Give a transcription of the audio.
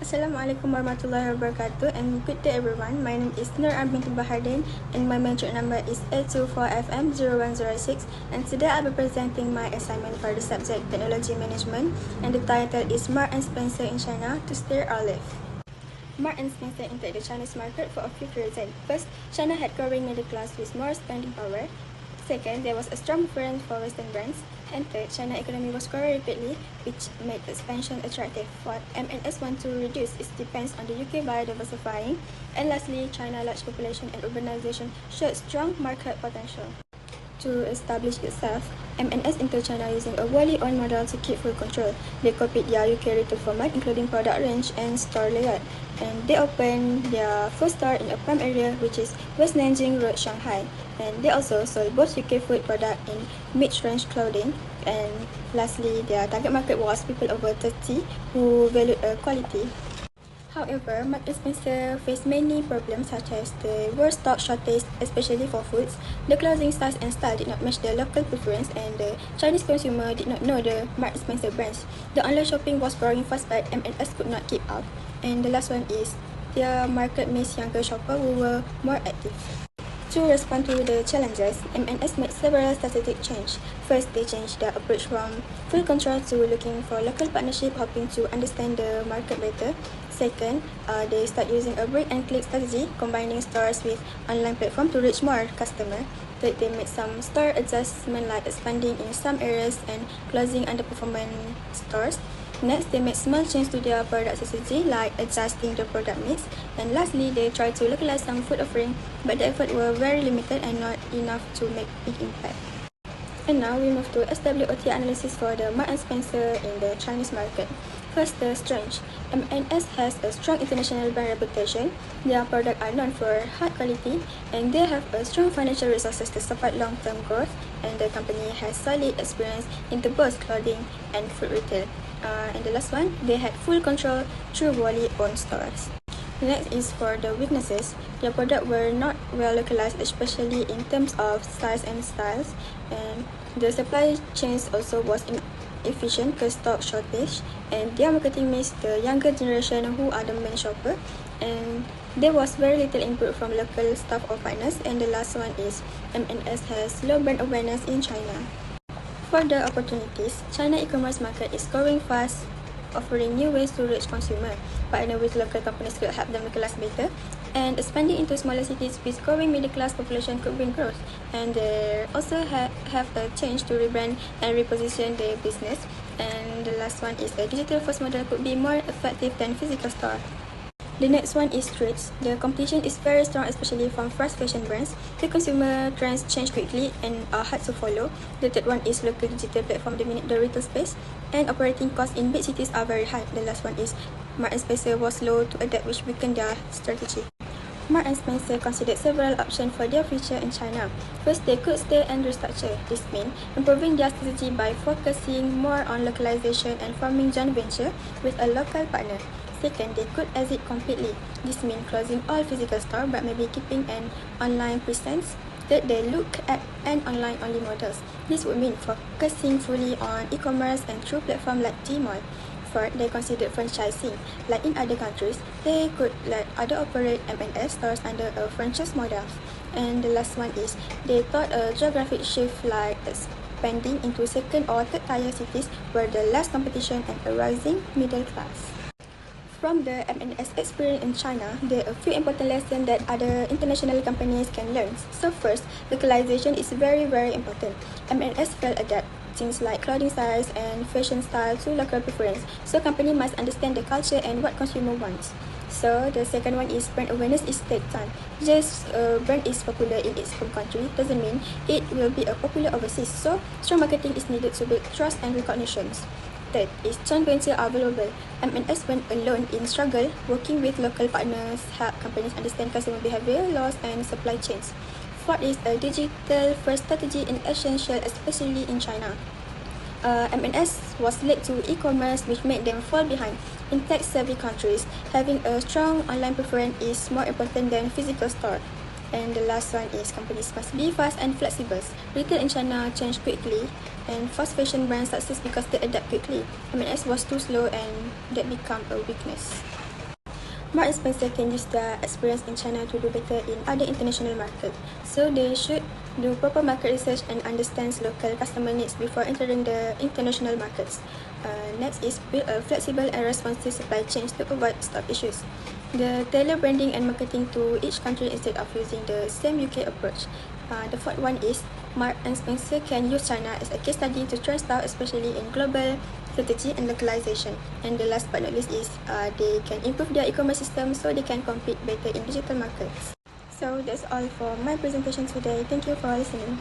Assalamualaikum warahmatullahi wabarakatuh and good day everyone. My name is Nur Binti Bahardin and my mentor number is 824FM0106 and today I'll be presenting my assignment for the subject Technology Management and the title is Marks and Spencer in China to Steer Our Life. Marks and Spencer entered the Chinese market for a few reasons. First, China had growing middle class with more spending power. Second, there was a strong preference for Western brands. And third, China's economy was growing rapidly, which made expansion attractive. What M&S want to reduce its dependence on the UK by diversifying. And lastly, China's large population and urbanization showed strong market potential. To establish itself, M&S entered China using a wholly owned model to keep full control. They copied their UK retail format, including product range and store layout. And they opened their first store in a prime area, which is West Nanjing Road, Shanghai. And they also sold both UK food products in mid-range clothing. And lastly, their target market was people over 30 who valued quality. However, Marks and Spencer faced many problems such as the worst stock shortage, especially for foods. The clothing size and style did not match the local preference, and the Chinese consumer did not know the Marks and Spencer brands. The online shopping was growing fast, but M&S could not keep up. And the last one is their market missed younger shoppers who were more active. To respond to the challenges, M&S made several strategic changes. First, they changed their approach from full control to looking for local partnership, hoping to understand the market better. Second, they start using a brick-and-click strategy, combining stores with online platform to reach more customers. Third, they made some store adjustment like expanding in some areas and closing underperforming stores. Next, they made small changes to their product strategy like adjusting the product mix. And lastly, they tried to localize some food offering, but the effort were very limited and not enough to make big impact. And now we move to SWOT analysis for the Marks and Spencer in the Chinese market. First, the strength. M&S has a strong international brand reputation. Their products are known for high quality, and they have a strong financial resources to support long-term growth. And the company has solid experience in both clothing and food retail. And the last one, they had full control through wholly owned stores. Next is for the weaknesses. Their products were not well localized, especially in terms of size and styles, and the supply chains also was inefficient because stock shortage, and their marketing missed the younger generation who are the main shopper, and there was very little input from local staff or partners. And the last one is M&S has low brand awareness in China. For the opportunities, China e-commerce market is growing fast, offering new ways to reach consumers. Partner with local companies could help them localize better, and expanding into smaller cities with growing middle class population could bring growth. And they also have a change to rebrand and reposition their business. And the last one is a digital first model could be more effective than physical store. The next one is trends. The competition is very strong, especially from fast fashion brands. The consumer trends change quickly and are hard to follow. The third one is local digital platform dominate the retail space, and operating costs in big cities are very high. The last one is Marks and Spencer was slow to adapt, which weakened their strategy. Marks and Spencer considered several options for their future in China. First, they could stay and restructure. This means improving their strategy by focusing more on localization and forming joint venture with a local partner. Second, they could exit completely. This means closing all physical stores but maybe keeping an online presence. Third, they look at an online-only models. This would mean focusing fully on e-commerce and through platforms like Tmall. Fourth, they considered franchising. Like in other countries, they could let other operate M&S stores under a franchise model. And the last one is they thought a geographic shift like expanding into second or third tier cities where there less competition and a rising middle class. From the M&S experience in China, there are a few important lessons that other international companies can learn. So first, localization is very, very important. M&S will adapt things like clothing size and fashion style to local preference. So company must understand the culture and what consumer wants. So the second one is brand awareness is take time. Just brand is popular in its home country doesn't mean it will be a popular overseas. So strong marketing is needed to build trust and recognitions. Third is joint venture are valuable. M&S went alone in struggle, working with local partners help companies understand customer behavior, loss and supply chains. Fourth is a digital first strategy is essential, especially in China. M&S was late to e-commerce, which made them fall behind. In tech-savvy countries, having a strong online preference is more important than physical store. And the last one is companies must be fast and flexible. Retail in China changed quickly, and fast fashion brands success because they adapt quickly. M&S was too slow and that became a weakness. Marks and Spencer can use their experience in China to do better in other international markets. So they should do proper market research and understand local customer needs before entering the international markets. Next is build a flexible and responsive supply chain to avoid stock issues. The tailor branding and marketing to each country instead of using the same UK approach. The fourth one is Marks and Spencer can use China as a case study to trend style, especially in global strategy and localization. And the last but not least is they can improve their e-commerce system so they can compete better in digital markets. So that's all for my presentation today. Thank you for listening.